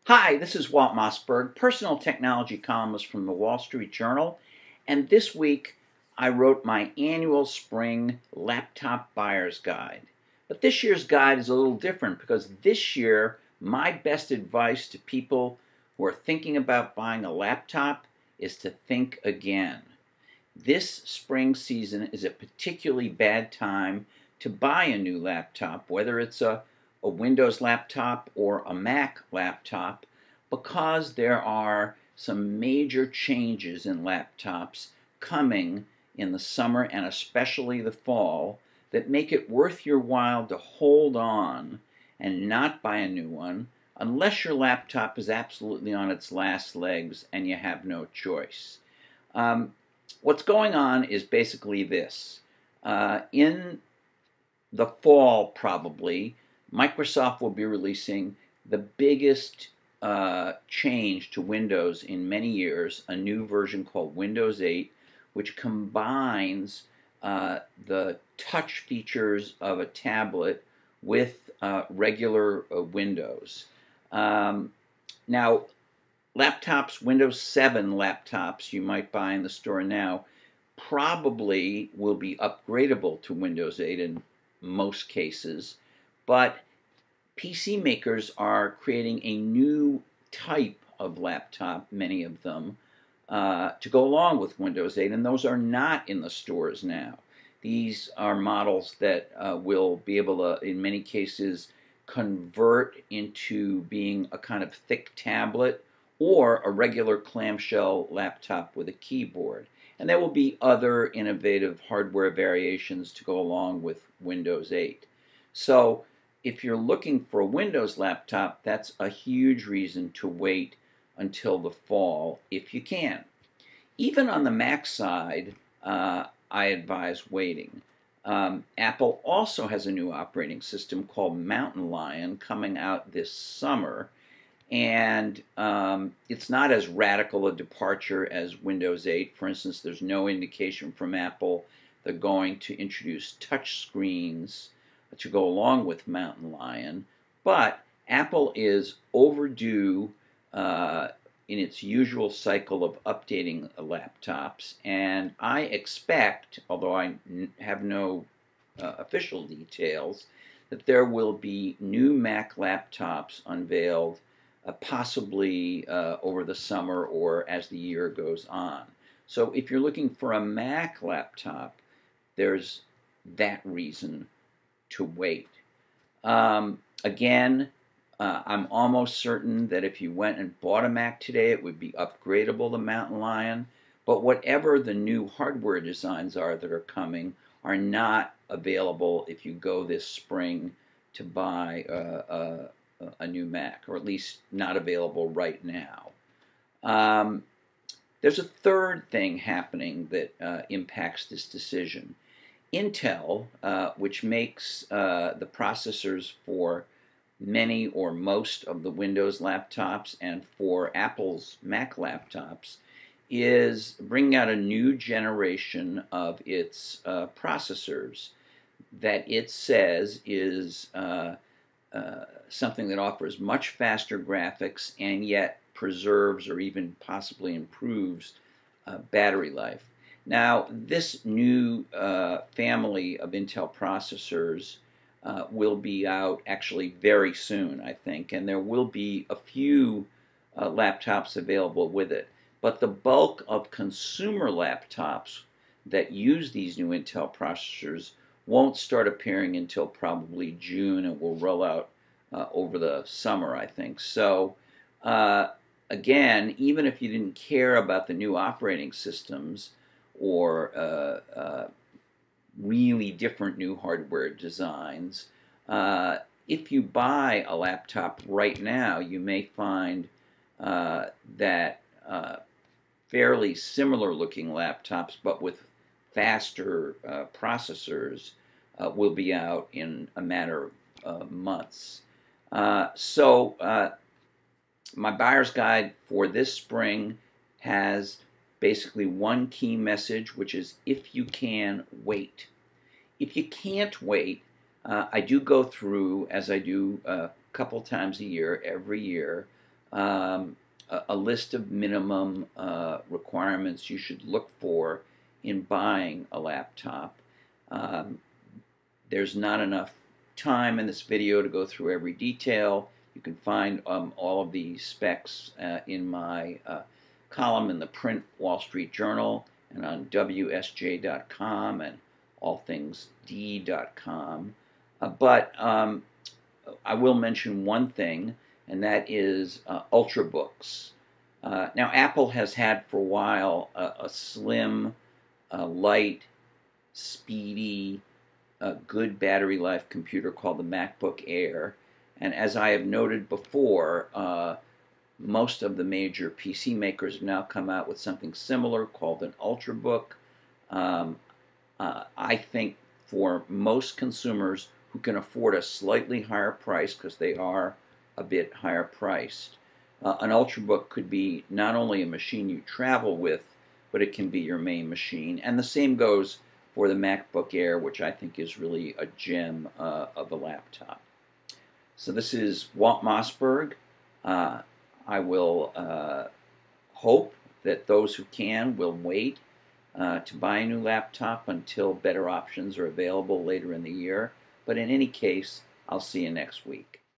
Hi, this is Walt Mossberg, personal technology columnist from the Wall Street Journal, and this week I wrote my annual spring laptop buyer's guide. But this year's guide is a little different because this year my best advice to people who are thinking about buying a laptop is to think again. This spring season is a particularly bad time to buy a new laptop, whether it's a Windows laptop or a Mac laptop, because there are some major changes in laptops coming in the summer and especially the fall that make it worth your while to hold on and not buy a new one unless your laptop is absolutely on its last legs and you have no choice. What's going on is basically this. In the fall, probably, Microsoft will be releasing the biggest change to Windows in many years, a new version called Windows 8, which combines the touch features of a tablet with regular Windows. Now, laptops, Windows 7 laptops you might buy in the store now probably will be upgradable to Windows 8 in most cases, but PC makers are creating a new type of laptop, many of them, to go along with Windows 8, and those are not in the stores now. These are models that will be able to, in many cases, convert into being a kind of thick tablet or a regular clamshell laptop with a keyboard. And there will be other innovative hardware variations to go along with Windows 8. So if you're looking for a Windows laptop, that's a huge reason to wait until the fall if you can. Even on the Mac side, I advise waiting. Apple also has a new operating system called Mountain Lion coming out this summer, and it's not as radical a departure as Windows 8. For instance, there's no indication from Apple they're going to introduce touch screens to go along with Mountain Lion, but Apple is overdue in its usual cycle of updating laptops, and I expect, although I have no official details, that there will be new Mac laptops unveiled possibly over the summer or as the year goes on. So if you're looking for a Mac laptop, there's that reason to wait. Again, I'm almost certain that if you went and bought a Mac today, it would be upgradable to Mountain Lion. But whatever the new hardware designs are that are coming are not available if you go this spring to buy a new Mac, or at least not available right now. There's a third thing happening that impacts this decision. Intel, which makes the processors for many or most of the Windows laptops and for Apple's Mac laptops, is bringing out a new generation of its processors that it says is something that offers much faster graphics and yet preserves or even possibly improves battery life. Now, this new family of Intel processors will be out actually very soon, I think, and there will be a few laptops available with it. But the bulk of consumer laptops that use these new Intel processors won't start appearing until probably June and will roll out over the summer, I think. So, again, even if you didn't care about the new operating systems or really different new hardware designs, if you buy a laptop right now, you may find that fairly similar looking laptops, but with faster processors, will be out in a matter of months. So my buyer's guide for this spring has basically one key message, which is if you can, wait. If you can't wait, I do go through, as I do a couple times a year, every year, a list of minimum requirements you should look for in buying a laptop. Um, there's not enough time in this video to go through every detail. You can find all of the specs in my column in the print Wall Street Journal and on WSJ.com and allthingsd.com. But I will mention one thing, and that is Ultrabooks. Now, Apple has had for a while a slim, light, speedy, good battery life computer called the MacBook Air. And as I have noted before, most of the major PC makers have now come out with something similar called an Ultrabook. I think for most consumers who can afford a slightly higher price, because they are a bit higher priced, an Ultrabook could be not only a machine you travel with, but it can be your main machine. And the same goes for the MacBook Air, which I think is really a gem of a laptop. So this is Walt Mossberg. I will hope that those who can will wait to buy a new laptop until better options are available later in the year. But in any case, I'll see you next week.